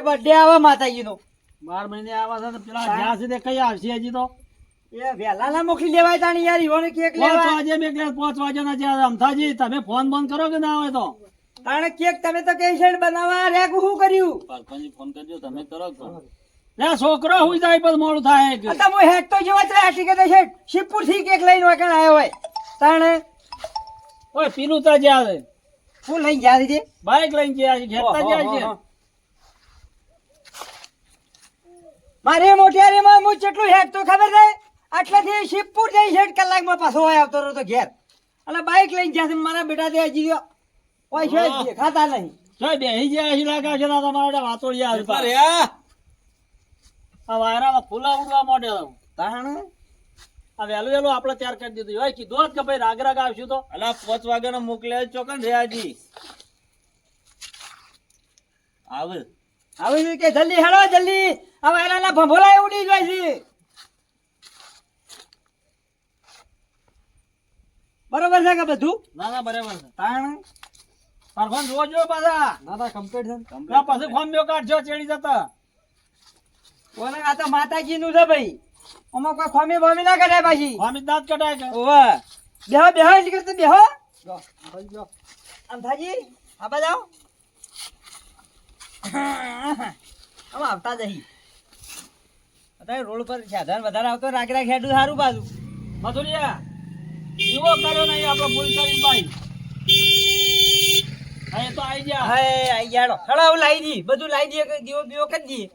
Birthday આવે માતાજીનો 12 મહિને આવા છે ને પેલા જ્યાં સુધી કઈ આવશે હજી તો એ વહેલા ના મોકલી દેવાય તાણી યાર ઈવોને કેક 5 લેવા વાગે મેકલે 5 વાગ્યાના જ્યાં અમથાજી તમે ફોન બંધ કરો કે ના હોય તો તાણે કેક તમે તો કઈ સાઈડ બનાવવા રેક શું કર્યું સરપંચ ફોન કરજો તમે કરો છો લે છોકરો હુઈ જાય પછી મોડું થાય કે આ તો હેક તો જેવા છે ટિકિટ છે શિવપુર થી કેક લઈને વકણ આવ્યો હોય તાણે ઓય પીલું તો જ્યાં છે હું લઈને જા દીધી બાઈક લઈને ગયા છે ખેતર જાય છે મારે મોટિયારીમાં હું કેટલું હેક તો ખબર છે આટલાથી શિવપુર જઈ 6 કલાકમાં પાછો હોય આવતો રહ્યો તો ઘેર અને બાઈક લઈને ગયા છે મારા બેટા તે હજી ઓય છે દેખાતા નહીં જોઈ બેહી ગયા અહીં લાગે છે ના તમારા વાતોડિયા ઉપર આ યા વાયરામાં ફૂલા ઉડવા માંડે તાણે આ વહેલું આપણે તૈયાર કરી દીધું હોય કીધું હોત કે ભાઈ રાગ આવશું તો અલા 5 વાગ્યાનો મોકલ્યા ચોકન રેયાજી આવે આવી કે જલ્દી હેડો જલ્દી હવે એના ભંભોલા ઉડી જાય છે બરોબર છે કે બધું ના ના બરાબર છે તાણ પરફોન જોજો પાછા ના ના કમ્પ્લીટ છે ના પછી ખોમ્યો કાઢજો ચેડી જતા ઓને આ તો માતાજી નું છે ભાઈ ઓમાં કોઈ ખોમી બોમી ના કરાય પાછી ખોમી દાંત કટાય કે ઓવે બેહો બેહો જ કરતે બેહો આમ થાજી આબા જાઓ આમ આવતા જઈ અત્યારે રોડ પર સાધન વધારે આવતો રાગ હેડું સારું બાજુ મથુરિયા એવો કર્યો નહીં આપણો ભૂલ કરી ભાઈ હા એ તો આઈ ગયા હે આઈ જાડો હેડો આવું લાવી દી બધું લાવી દઈએ કે દીવો બીવો કરી દઈએ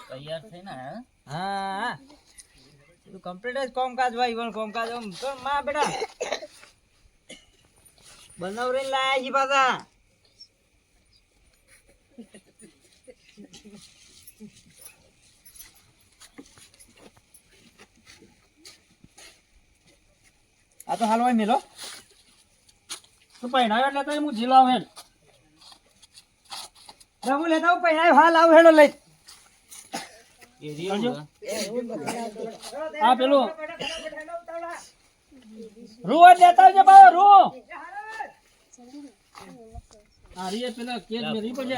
તૈયાર થઈને હે હા તું કમ્પ્લીટ જ કોમકાજ ભાઈ પણ કોમકાજ આમ તો માં બેટા બનાવરીને લાયા છી પાછા આ તો હાલવાય મેલો તું પહેણાવ્યો એટલે તો હું જીલાવ હેડ હું લેતા હું પહેણાય હાલ આવ હેડો લઈ આ પેલું રૂ જ લેતા આવજે ભાઈ રૂ આ રીએ પેલા કેક મે રી પડે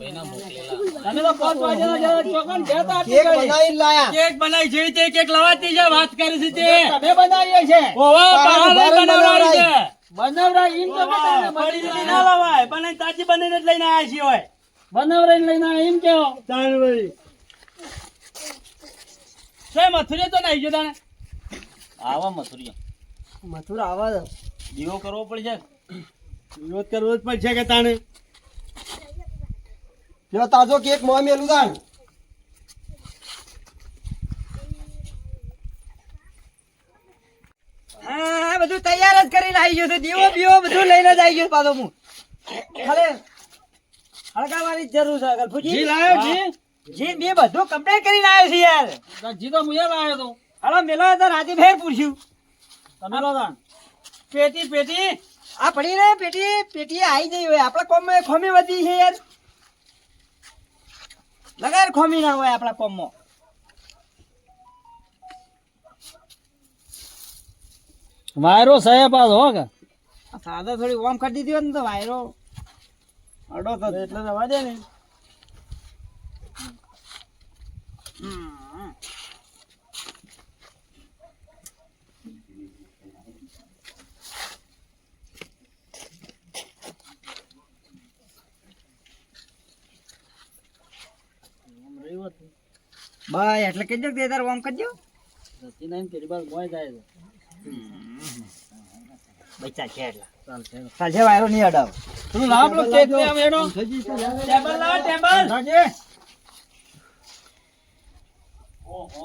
પૈના મોકલેલા તમે તો 5 વાગ્યાના જરા ચોકન જતા કેક બનાવી લાયા કેક બનાવી જેવી તે કેક લવાતી છે વાત કરી છે તે તમે બનાવીએ છે ઓવા બહાર બનાવરાઈ છે બનાવરા ઈમ તો બતાવે પડી દીધી ના લવાય બનાવી તાજી બનાવીને જ લઈને આયા છીએ હોય બનાવરાઈ લઈને આ ઈમ કેવો ચાલ ભાઈ સે મથુરિયા તો નહીં જો તાણે આવા મથુરિયા મથુરા આવા દીવો કરવો પડશે વિરોધ કરવો જ પડશે કે તાણે જો તાજો કેક મોં મેલું તાણ હા બધું તૈયાર જ કરીને આવી ગયો છે દીવો બીવો બધું લઈને જ આવી ગયો પાછો હું ખાલી હળગાવાની જ જરૂર છે ગલફુજી જી લાયો જી જી બે બધું કમ્પ્લીટ કરીને આવ્યો છે યાર જી તો મુયા લાયો તો હાલો મેલો તો રાતે ફેર પૂછ્યું તમે લો તાણ પેટી આ પડી રે પેટી આવી જઈ હોય આપણા કોમમાં ખોમી વધી છે યાર લગાર ખોમી ના હોય આપણા કોમમાં વાયરો સાહેબ આ હો કે સાદા થોડી ઓમ કરી દીધી હોત ને તો વાયરો અડો તો એટલે રવા દે ને ભાઈ એટલે કહેજો કે તાર ઓમ કરજો રસી નહીં પેલી બાર મોય જાય છે બચ્ચા છે એટલે સાજે વાયરો નહીં અડાવ તું લાવ પેલો કેક લે આમ એનો ટેબલ લાવ ટેબલ સાજે ઓહો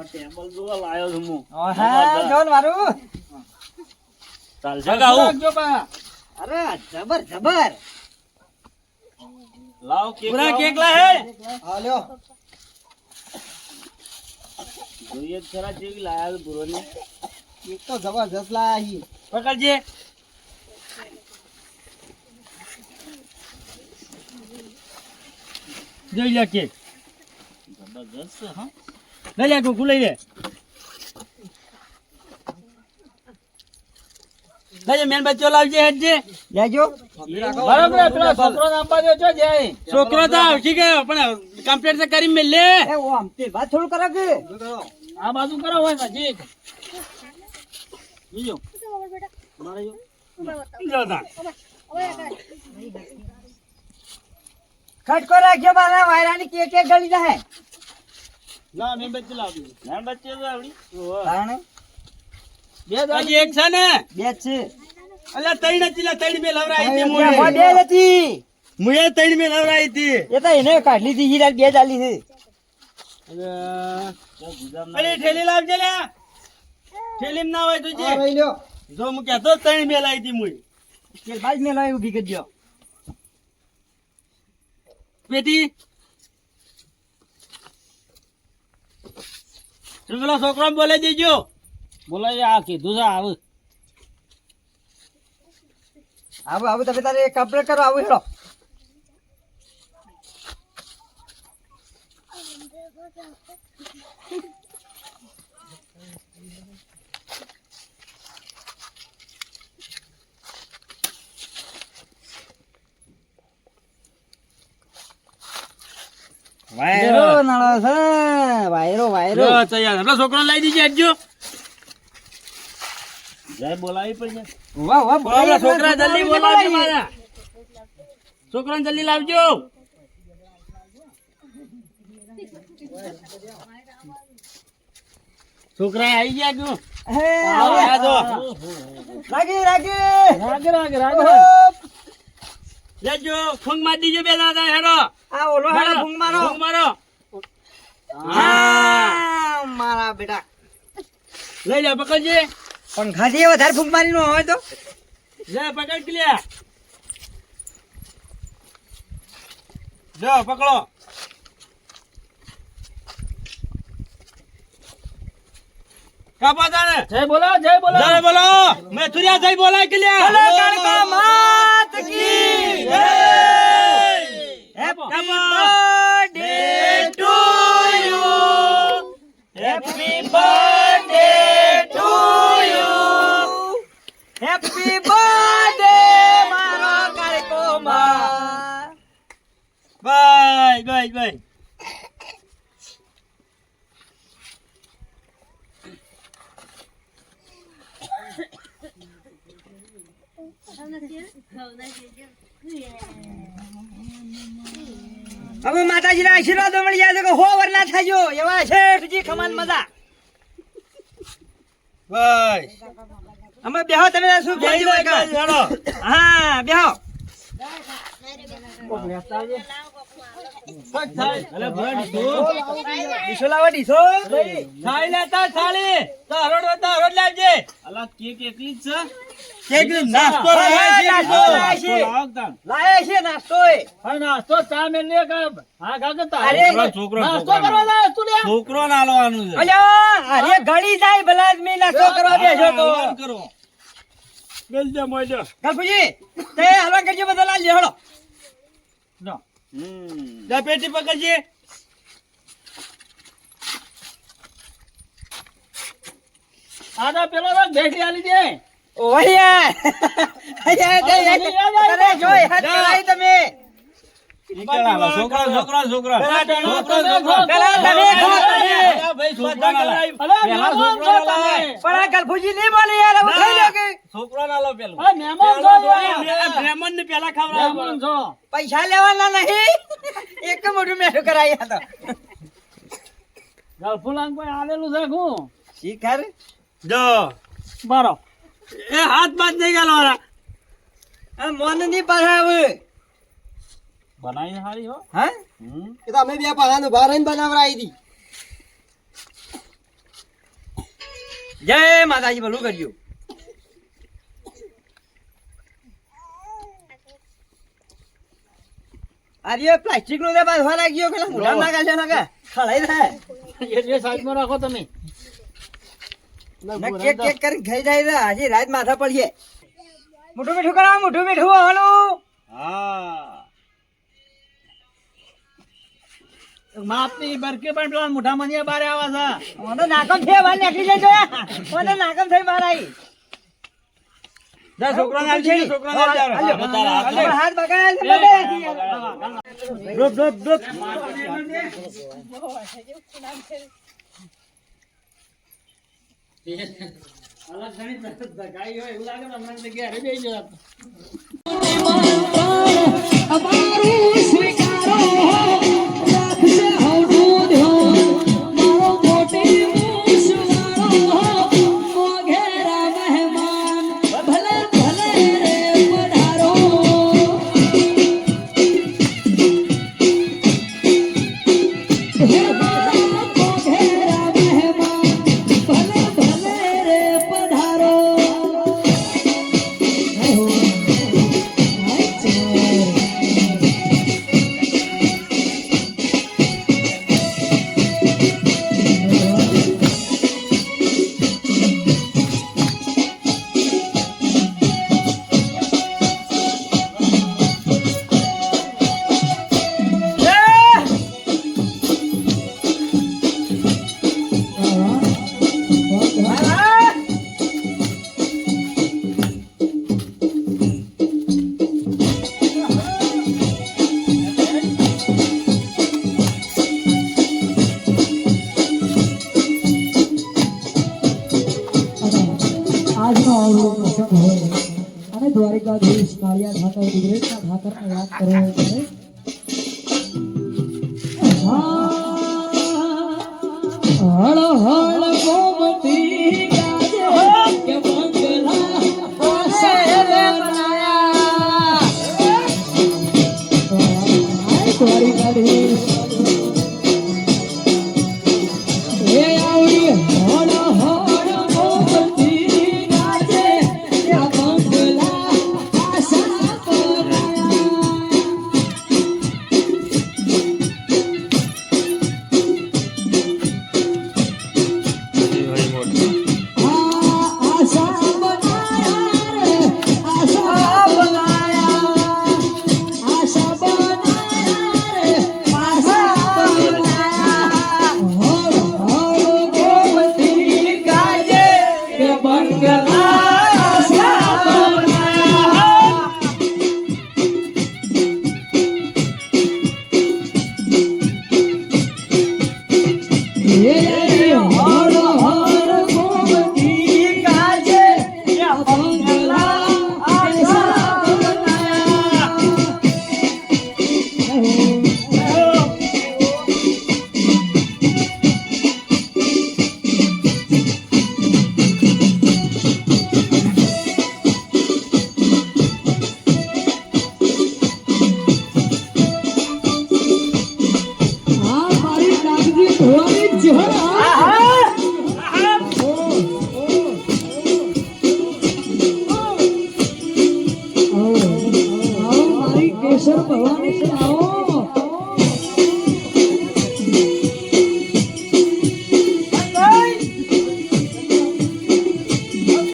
ટેબલ જોવા લાયો છું હું હા જોન મારું ચાલ જગાવું જો પા અરે જબર જબર લાવ કેક પૂરા લાવ. કેક લા હે હા લ્યો જોઈએ જ ખરા જેવી લાયા બુરોની એક તો જબરજસ્ત લાયા હી પકડજે જોઈ લે કેક જબરદસ્ત છે, હા લઈ લે કુકુ લઈ લે લઈ મેન બચ્ચો લાવજે હેડજે. લેજો. બરાબર પેલા છોકરો આપવા દો છો જાય છોકરો તો આવશે ગયો પણ કમ્પ્લીટ તો કરી મેલ લે. એ ઓ આમ તે વાત થોડું કરો કે. આ બાજુ કરો હોય નજીક બીજો મારે જો. ખટકો રાખ્યો મારા વાયરાની કેક ગળી જાય. ના મેં બચ્ચે લાવી મેન બચ્ચો તો આવડી. તાણે બે હજી એક છે ને. બે જ છે. અલ્યા ત્રણ હતી લા, ત્રણ મેલ હવરાઈ હતી ત્યાં મુએ. બે જ હતી. મુએ ત્રણ મેલ હવરાઈ હતી. એ તો એને કાઢી લીધી હીરા બે ચાલી છે. અરે ઠેલી લાવજે લે. ઠેલીમાં ના હોય તો જે. આ રહી લ્યો. જો હું કહેતો ત્રણ મેલ આવી હતી મુએ. કે બાજ મેં લાવી ઊભી કરજો. પેટી તું પેલો છોકરો બોલે દેજો. બોલાય આ કીધું છે આવું આવું આવું તમે તારે કમ્પ્લીટ કરો આવું હેડો. વાયરો નળો છે. વાયરો વાયરો. છોકરો લઈ દીજે હટજો. જય બોલાવી પડશે. વાહ વાહ બોલા છોકરા જલ્દી બોલાવજો મારા. છોકરાને જલ્દી લાવજો. છોકરા આવી ગયા તું. હે આ જો. રાગી રાગી. રાગે રાગે રાગે ઓહો. લેજો ફૂંક મારી દીજો બે દાદા હેડો. આ ઓલો હેડો ભૂંગ મારો. ફૂંક મારો. હા મારા બેટા. લઈ લે પકડજે. પણ ખાધી વધારે ફૂંક મારી નો હોય તો લે પકડ કે લે. જો પકડો. કાપા તાને. જય બોલો જય બોલો જય બોલો. મેથુરિયા જય બોલાય કે લે. બોલો કાળકા માત કી જય. Happy birthday to you. Happy birthday to you. Happy birthday મારો કાળકો માં. Bye bye bye. હવે માતાજીના આશીર્વાદ મળી જાય તો હો વરના થાજો એવા શેઠજી ખમાન મજા. બાય. અમે બેહો તમે શું જય બોલજો જય કાકા? હેડો. હા બેહો. અલે ભરા દીધો. ડીશો લાવો ડીશો. થાળી લેતા થાળી. તારોડ લાવજે. અલા કેક એકલી જ છે. કેક નાસ્તો લાવે છે. નાસ્તો લાવે છે. લાયા છે નાસ્તો એ. હા નાસ્તો ચા મેં લે કે હા કાકા અરે, નાસ્તો કરવા લાય તું લે છોકરો નાલવાનું છે. અલ્યા અરે ઘડી જાય ભલા આદમી નાસ્તો કરવા બેસો તો. હલવાન કરો. બેલજે મોજો. ગલફુજી તે હલવા કરજો બધા લાલ લેહડો. જા પેટી પકડજે. આડા પેલો રાખ ભેટી આલી દે ઓયા અરે જોઈ હાથ કરાઈ તમે. છોકરા. પેલા તમે ખો. ભાઈ છોકરા ના લાવ. અલા મહેમાન છો તમે પણ આ ગલફુજી નહીં બોલે યાર હવે ખાઈ લો કે છોકરા ના લાવ પેલું. આ મહેમાન છો યાર. બ્રાહ્મણ ને પેલા ખવડાવ. મહેમાન છો પૈસા લેવાના નહીં. એક મોટું મેઠું કરાઈ તો ગલફુલાન કોઈ આલેલું છે હું શીખર જો બારો એ હાથ બાદ નહીં ગાલવાના. આ મોન ની પડાવ. બનાવી હારી હો હા એ તો અમે બે પાડાનું ભાર રહીને બનાવરાઈ હતી. જય માતાજી ભલું કરજો. આ પ્લાસ્ટિક નું બાંધવા લાગ્યો કે મોઢા ના ગાલે ના કા ખળાઈ થાય. એ સાઈડમાં રાખો તમે ના કેક કેક કરી ખાઈ જાય છે. હજી રાત માથા પડીએ. મોટું મીઠું કરાવો મોટું મીઠું હવાનું. હા માપની બરકે પણ પેલા મોઢા મનિયા બારે આવા છે મને નાકમ થઈ બહાર નીકળી જજો. મને નાકમ થઈ બહાર આવી. જા છોકરાને આલજે, છોકરાને આલજે. હાલો. તારા હાથ તમારા હાથ બગાડ્યા છે બધે. ડૂબ, ડૂબ, ડૂબ. અલગ ઘણી ધગાઈ હોય એવું લાગે ને હમણાં તો ઘેરે બેસી જતા. અમારું સ્વીકારો રાખશે હવનું ધ્યાન મારો મોટી મૂછવાળો મોઘેરા મહેમાન ભલે ભલે રે પધારો હે મારા મોઘેરા મહેમાન ભલે ભલે રે પધારો આજનો આવડો પ્રસંગ હોય અને દ્વારિકાધીશ કાળિયા ઠાકર ગુજરાતના ઠાકરને યાદ કરવો પડે હળ હળ ગોમતી ગાજે કે મંગલા આશા બનાયા દ્વારિકાધીશ એ આવડી હળ હળ ગોમતી ગાજે કે મંગલા આશા કેશર ભવાની